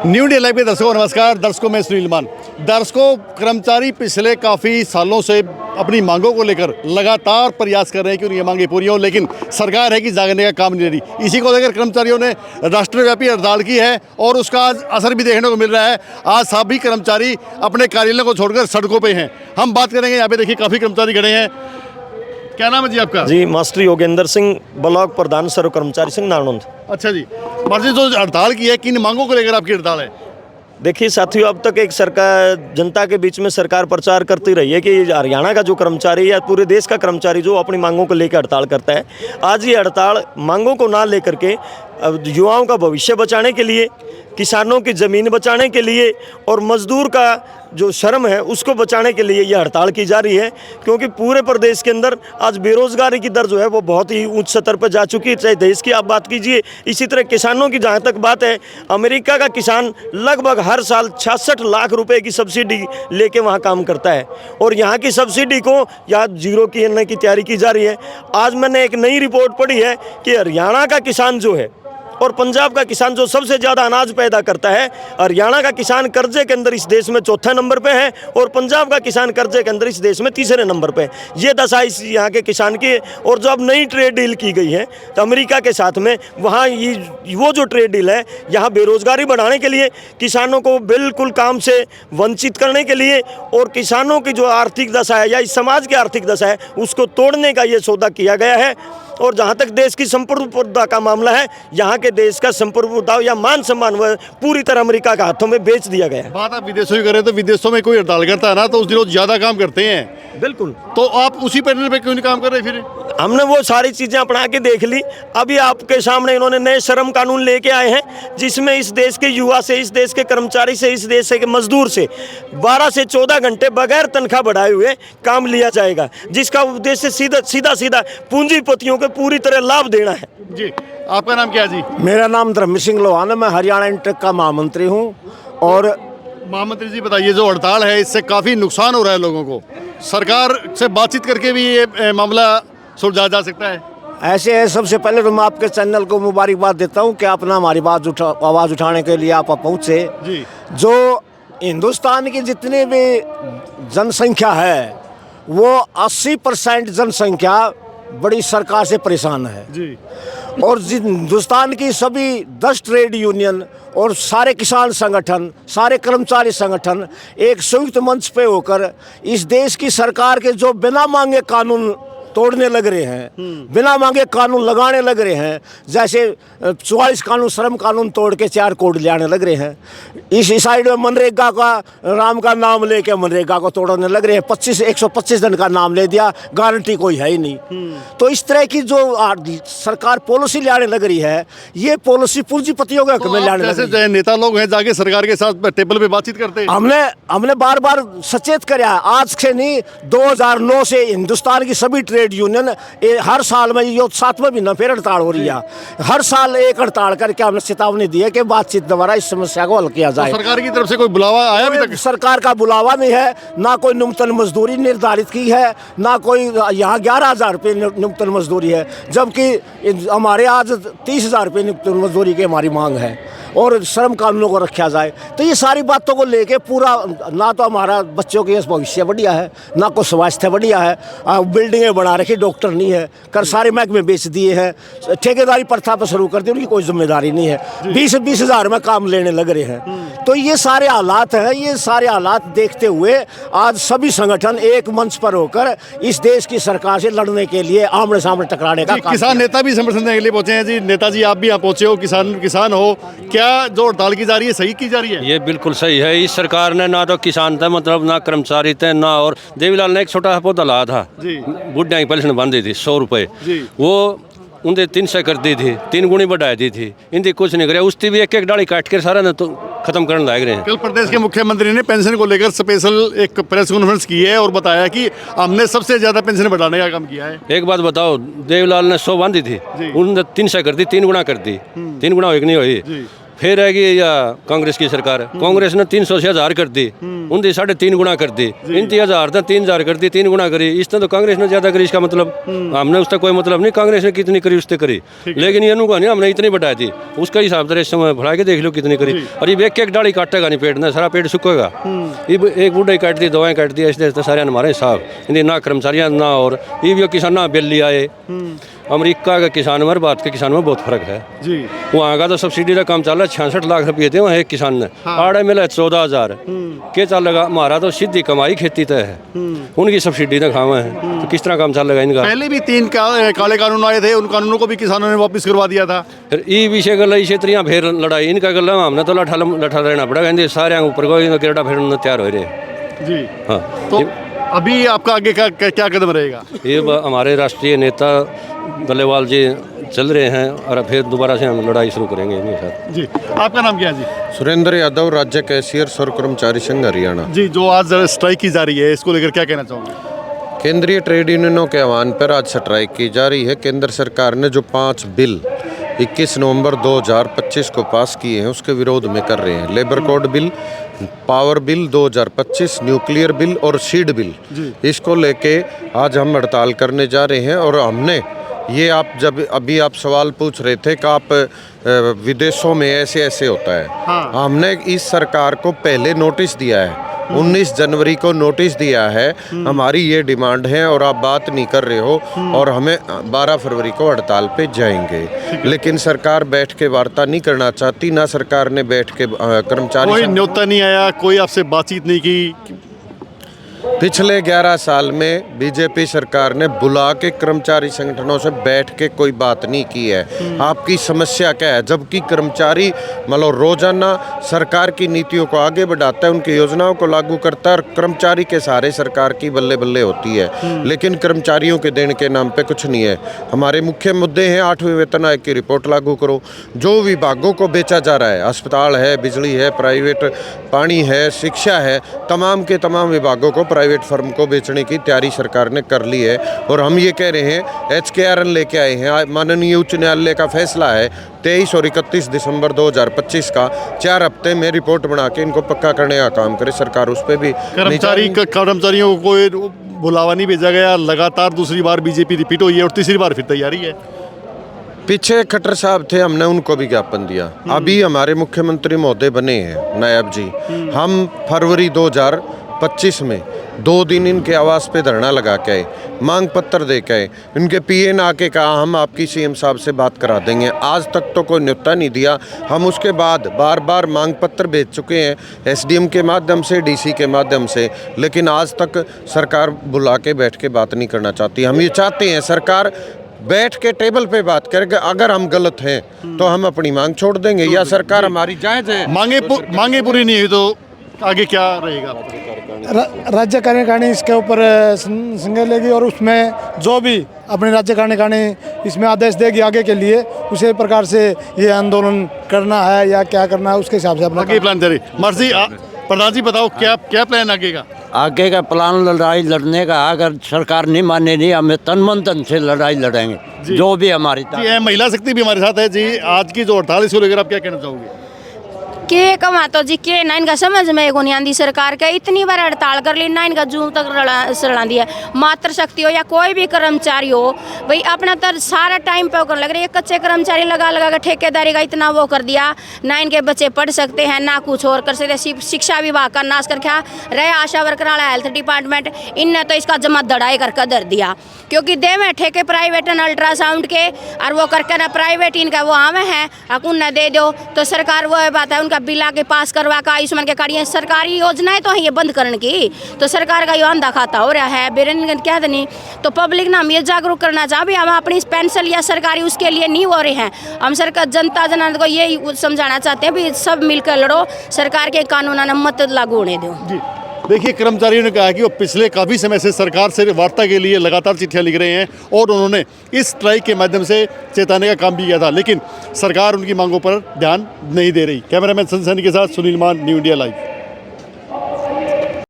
New India live के दर्शकों नमस्कार। दर्शकों मैं सुनील मान। दर्शकों, कर्मचारी पिछले काफ़ी सालों से अपनी मांगों को लेकर लगातार प्रयास कर रहे हैं कि उनकी मांगें पूरी हों, लेकिन सरकार है कि जागने का काम नहीं रही। इसी को लेकर कर्मचारियों ने राष्ट्रव्यापी हड़ताल की है और उसका आज असर भी देखने को मिल रहा है। आज सभी कर्मचारी अपने कार्यालयों को छोड़कर सड़कों पर हैं। हम बात करेंगे, यहाँ पे देखिए काफ़ी कर्मचारी खड़े हैं। क्या नाम है जी आपका? जी, मास्टर योगेंद्र सिंह, ब्लॉक प्रधान सर्व कर्मचारी संघ नानोद। अच्छा जी, मास्टर जी, जो हड़ताल की है, किन मांगों को लेकर आपकी हड़ताल है? देखिए साथियों, अब तक एक सरकार जनता के बीच में सरकार प्रचार करती रही है कि हरियाणा का जो कर्मचारी या पूरे देश का कर्मचारी जो अपनी मांगों को लेकर हड़ताल करता है, आज ये हड़ताल मांगों को ना लेकर के युवाओं का भविष्य बचाने के लिए, किसानों की ज़मीन बचाने के लिए और मजदूर का जो श्रम है उसको बचाने के लिए ये हड़ताल की जा रही है। क्योंकि पूरे प्रदेश के अंदर आज बेरोजगारी की दर जो है वो बहुत ही उच्च स्तर पर जा चुकी है। चाहे देश की आप बात कीजिए, इसी तरह किसानों की जहाँ तक बात है, अमेरिका का किसान लगभग हर साल 66 लाख रुपए की सब्सिडी लेके वहाँ काम करता है और यहाँ की सब्सिडी को या जीरो करने की तैयारी की जा रही है। आज मैंने एक नई रिपोर्ट पढ़ी है कि हरियाणा का किसान जो है और पंजाब का किसान जो सबसे ज़्यादा अनाज पैदा करता है, हरियाणा का किसान कर्जे के अंदर इस देश में चौथे नंबर पे है और पंजाब का किसान कर्जे के अंदर इस देश में तीसरे नंबर पे है। ये दशा इस यहाँ के किसान की है। और जो अब नई ट्रेड डील की गई है तो अमेरिका के साथ में, वहाँ वो जो ट्रेड डील है यहाँ बेरोजगारी बढ़ाने के लिए, किसानों को बिल्कुल काम से वंचित करने के लिए और किसानों की जो आर्थिक दशा है या इस समाज की आर्थिक दशा है उसको तोड़ने का ये सौदा किया गया है। और जहाँ तक देश की संप्रभुता का मामला है, यहाँ के देश का संप्रभुता या मान सम्मान पूरी तरह अमेरिका के हाथों में बेच दिया गया है। बात आप विदेशों की करें तो विदेशों में कोई हड़ताल करता है ना तो उस दिनों ज़्यादा काम करते हैं। बिल्कुल। तो आप उसी पैनल पे क्यों नहीं काम कर रहे फिर? हमने वो सारी चीज़ें अपना के देख ली। अभी आपके सामने इन्होंने नए श्रम कानून लेके आए हैं जिसमें इस देश के युवा से, इस देश के कर्मचारी से, इस देश के मजदूर से 12 से 14 घंटे बगैर तनख्वाह बढ़ाए हुए काम लिया जाएगा, जिसका उद्देश्य सीधा पूंजीपतियों को पूरी तरह लाभ देना है। जी, आपका नाम क्या है जी? मेरा नाम धर्म सिंह लोहान है। मैं हरियाणा इंटक का महामंत्री हूँ। और महामंत्री जी बताइए, जो हड़ताल है इससे काफ़ी नुकसान हो रहा है लोगों को, सरकार से बातचीत करके भी ये मामला सुलझाया जा सकता है? ऐसे है, सबसे पहले तो मैं आपके चैनल को मुबारकबाद देता हूँ कि आपने हमारी आवाज़ उठाने के लिए आप पहुँचे जी। जो हिंदुस्तान की जितनी भी जनसंख्या है वो 80% जनसंख्या बड़ी सरकार से परेशान है जी। और हिंदुस्तान की सभी 10 ट्रेड यूनियन और सारे किसान संगठन, सारे कर्मचारी संगठन एक संयुक्त मंच पे होकर इस देश की सरकार के जो बिना मांगे कानून तोड़ने लग रहे हैं, बिना मांगे कानून लगाने लग रहे हैं, जैसे 44 कानून, श्रम कानून तोड़ के 4 कोड ले आने लग रहे हैं। इस साइड में मनरेगा का, राम का नाम लेके मनरेगा को तोड़ने लग रहे हैं। 125 दिन का नाम ले दिया, गारंटी कोई है ही नहीं। तो इस तरह की जो सरकार पॉलिसी लाने लग रही है, ये पॉलिसी पूंजीपतियों के हक में लाने लग रही है। नेता लोग हैं जाके सरकार के साथ टेबल पे बातचीत करते हैं। हमने बार बार सचेत किया, आज से नहीं 2009 से हिंदुस्तान की सभी ट्रेड यूनियन हर साल में, ये 7वां महीना फिर हड़ताल हो रही है, हर साल एक हड़ताल करके हमने चेतावनी दी है कि बातचीत द्वारा इस समस्या को हल किया जाए। तो सरकार की तरफ से कोई बुलावा आया अभी तक? सरकार का बुलावा नहीं है, ना कोई न्यूनतम मजदूरी निर्धारित की है, ना कोई यहाँ 11,000 रुपये न्यूनतम मजदूरी है, जबकि हमारे आज 30,000 रुपये न्यूनतम मजदूरी की हमारी मांग है और श्रम कानूनों को रखा जाए। तो ये सारी बातों को लेके पूरा, ना तो हमारा बच्चों के भविष्य बढ़िया है, ना कोई स्वास्थ्य बढ़िया है, बिल्डिंगें बना रखी, डॉक्टर नहीं है, कर सारे महकमे बेच दिए हैं, ठेकेदारी प्रथा पर शुरू कर दी, उनकी कोई जिम्मेदारी नहीं है, 20 हज़ार में काम लेने लग रहे हैं। तो ये सारे हालात हैं। ये सारे हालात देखते हुए आज सभी संगठन एक मंच पर होकर इस देश की सरकार से लड़ने के लिए आमने सामने टकराने का किसान नेता भी समर्थन देने के लिए पहुंचे हैं जी। नेताजी, आप भी यहाँ पहुंचे हो, किसान हो, क्या जो हड़ताल की जा रही है सही की जा रही है? ये बिल्कुल सही है। इस सरकार ने ना तो किसान थे, मतलब ना कर्मचारी थे, ना और देवीलाल ने एक छोटा सा पौधा लाया था, बुढ़िया की पेंशन बंद थी 100 रुपये, वो उनसे 300 कर दी थी, 3 गुणी बढ़ा दी थी, इनकी कुछ नहीं करे, उसकी भी एक डाली काट कर सारा तो खत्म करने लग रहे हैं। कल प्रदेश के मुख्यमंत्री ने पेंशन को लेकर स्पेशल एक प्रेस कॉन्फ्रेंस की है और बताया कि हमने सबसे ज्यादा पेंशन बढ़ाने का काम किया है। एक बात बताओ, देवीलाल ने 100 बांधी थी, उन्होंने 300 कर दी, 3 गुना कर दी, 3 गुना हो नहीं हुई। फिर आएगी या कांग्रेस की सरकार। कांग्रेस ने 300 से 1000 कर दी, उनकी 3.5 गुना कर दी, इनकी 1000 था 3000 कर दी, 3 गुना करी। इसने तो कांग्रेस ने ज़्यादा करी, इसका मतलब हमने उसका कोई मतलब नहीं, कांग्रेस ने कितनी करी उससे करी, लेकिन ये नुका नहीं हमने इतनी बढ़ाई थी, उसका हिसाब तो इस समय बढ़ा के देख लो कितनी करी। और ये एक डाली काटेगा नहीं पेट में, सारा पेट सूखेगा। ये एक बूढ़ा काट दी, दवाएं काट दी, ऐसे सारे हमारे हिसाब इनके ना कर्मचारियाँ ना, और ये भी किसान ना बिल लिया है। अमेरिका के किसान में और भारत के किसान में बहुत फर्क है जी। वहाँ का तो सब्सिडी का काम चल रहा है, 66 लाख रुपये थे वहाँ एक किसान ने, आड़े मिला 14,000 के चलेगा। हमारा तो सीधी कमाई खेती तय है, उनकी सब्सिडी ना खावा है, तो किस तरह काम चलेगा इनका। पहले भी 3 काले कानून आए थे, उन कानूनों को भी किसानों ने वापस करवा दिया था। फिर ई विषय गल इसे तरिया फिर लड़ाई इनका गल हमने तो लठा रहना पड़ा, कहते सारे ऊपर को किरड़ा फिर तैयार हो रहे जी। हाँ। तो अभी आपका आगे का क्या कदम रहेगा? ये हमारे राष्ट्रीय नेता डल्लेवाल जी चल रहे हैं और फिर दोबारा से हम लड़ाई शुरू करेंगे इनके साथ। जी, आपका नाम क्या है जी? सुरेंद्र यादव, राज्य कैशियर सौर कर्मचारी संघ हरियाणा। जी, जो आज स्ट्राइक की जा रही है, इसको लेकर क्या कहना चाहोगे? केंद्रीय ट्रेड यूनियनों के आह्वान पर आज स्ट्राइक की जा रही है। केंद्र सरकार ने जो 5 बिल 21 नवंबर 2025 को पास किए हैं उसके विरोध में कर रहे हैं। Labour code bill, power bill 2025, nuclear bill और सीड बिल, इसको लेके आज हम हड़ताल करने जा रहे हैं। और हमने ये अभी आप सवाल पूछ रहे थे कि आप विदेशों में ऐसे ऐसे होता है। हमने इस सरकार को पहले नोटिस दिया है, 19 जनवरी को नोटिस दिया है, हमारी ये डिमांड है और आप बात नहीं कर रहे हो, और हमें 12 फरवरी को हड़ताल पे जाएंगे। लेकिन सरकार बैठ के वार्ता नहीं करना चाहती, ना सरकार ने बैठ के कर्मचारी, कोई न्योता नहीं आया, कोई आपसे बातचीत नहीं की। पिछले 11 साल में बीजेपी सरकार ने बुला के कर्मचारी संगठनों से बैठ के कोई बात नहीं की है। आपकी समस्या क्या है? जबकि कर्मचारी मतलब रोजाना सरकार की नीतियों को आगे बढ़ाता है, उनकी योजनाओं को लागू करता है, और कर्मचारी के सहारे सरकार की बल्ले बल्ले होती है। लेकिन कर्मचारियों के देने के नाम पे कुछ नहीं है। हमारे मुख्य मुद्दे हैं 8वें वेतन आयोग की रिपोर्ट लागू करो। जो विभागों को बेचा जा रहा है, अस्पताल है, बिजली है, प्राइवेट पानी है, शिक्षा है, तमाम के तमाम विभागों को प्राइवेट फर्म को बेचने की तैयारी सरकार ने कर ली है। और हम ये कह रहे हैं, HKRN लेके आए हैं, माननीय उच्च न्यायालय का फैसला है 23 और 31 दिसंबर 2025 का, 4 हफ्ते में रिपोर्ट बना के इनको पक्का करने का काम करे सरकार। उस पर भी कर्मचारियों को बुलावा नहीं भेजा गया, लगातार दूसरी बार बीजेपी रिपीट हुई है और तीसरी बार फिर तैयारी है। पीछे खट्टर साहब थे, हमने उनको भी ज्ञापन दिया। अभी हमारे मुख्यमंत्री महोदय बने हैं नायब जी, हम फरवरी 2025 में 2 दिन इनके आवास पे धरना लगा के आए, मांग पत्र दे के आए। इनके PA ने आके कहा हम आपकी CM साहब से बात करा देंगे। आज तक तो कोई न्योता नहीं दिया। हम उसके बाद बार बार मांग पत्र भेज चुके हैं SDM के माध्यम से, DC के माध्यम से, लेकिन आज तक सरकार बुला के बैठ के बात नहीं करना चाहती। हम ये चाहते हैं सरकार बैठ के टेबल पे बात करें, अगर हम गलत हैं तो हम अपनी मांग छोड़ देंगे, या सरकार हमारी जायज़ है। मांगे पूरी नहीं हुई तो आगे क्या रहेगा? राज्य कार्यकारिणी इसके ऊपर संज्ञान लेगी और उसमें जो भी अपने राज्य कार्यकारिणी इसमें आदेश देगी आगे के लिए, उसी प्रकार से ये आंदोलन करना है या क्या करना है उसके हिसाब से अपना आगे प्लान जारी। मर्जी प्रधान जी बताओ क्या प्लान आगे का? आगे का प्लान लड़ाई लड़ने का, अगर सरकार नहीं माने नहीं, हमें तन मन धन से लड़ाई लड़ेंगे जो भी हमारी जी। महिला शक्ति भी हमारे साथ है जी। आज की जो हड़ताल इसको लेकर आप क्या कहना चाहोगे? के कमा तो जी के ना इनका समझ में को नहीं आंदी सरकार के, इतनी बार हड़ताल कर ली ना, इनका जून तक सड़ा दिया। मातृ शक्ति हो या कोई भी कर्मचारी हो, भाई अपना तो सारा टाइम पे कर लग रही है। कच्चे कर्मचारी लगा कर ठेकेदारी का इतना वो कर दिया, ना इनके बच्चे पढ़ सकते हैं ना कुछ और कर सकते। शिक्षा विभाग का नाश कर क्या रहे, आशा वर्कर वाला हेल्थ डिपार्टमेंट, इनने तो इसका जमा दड़ाई कर कदर दिया, क्योंकि दे में ठेके प्राइवेट अल्ट्रासाउंड के, और वो करके ना प्राइवेट इनका वो आवे हैं अकुन न दे दो, तो सरकार वो बात है उनका बिल आके पास करवा का आयुष्मान के कार्ड सरकारी योजनाएं तो है ये बंद करने की, तो सरकार का ये अंधा खाता हो रहा है बेरन क्या नहीं। तो पब्लिक ना हम ये जागरूक करना चाहे, हम अपनी पेंशन या सरकारी उसके लिए नहीं हो रहे हैं। हम सरकार जनता जनार्दन को ये समझाना चाहते हैं भी सब मिलकर लड़ो, सरकार के कानून मत लागू होने दो। देखिए, कर्मचारियों ने कहा कि वो पिछले काफ़ी समय से सरकार से वार्ता के लिए लगातार चिट्ठियां लिख रहे हैं और उन्होंने इस स्ट्राइक के माध्यम से चेताने का काम भी किया था, लेकिन सरकार उनकी मांगों पर ध्यान नहीं दे रही। कैमरामैन संजय सैनी के साथ सुनील मान, न्यू इंडिया लाइव।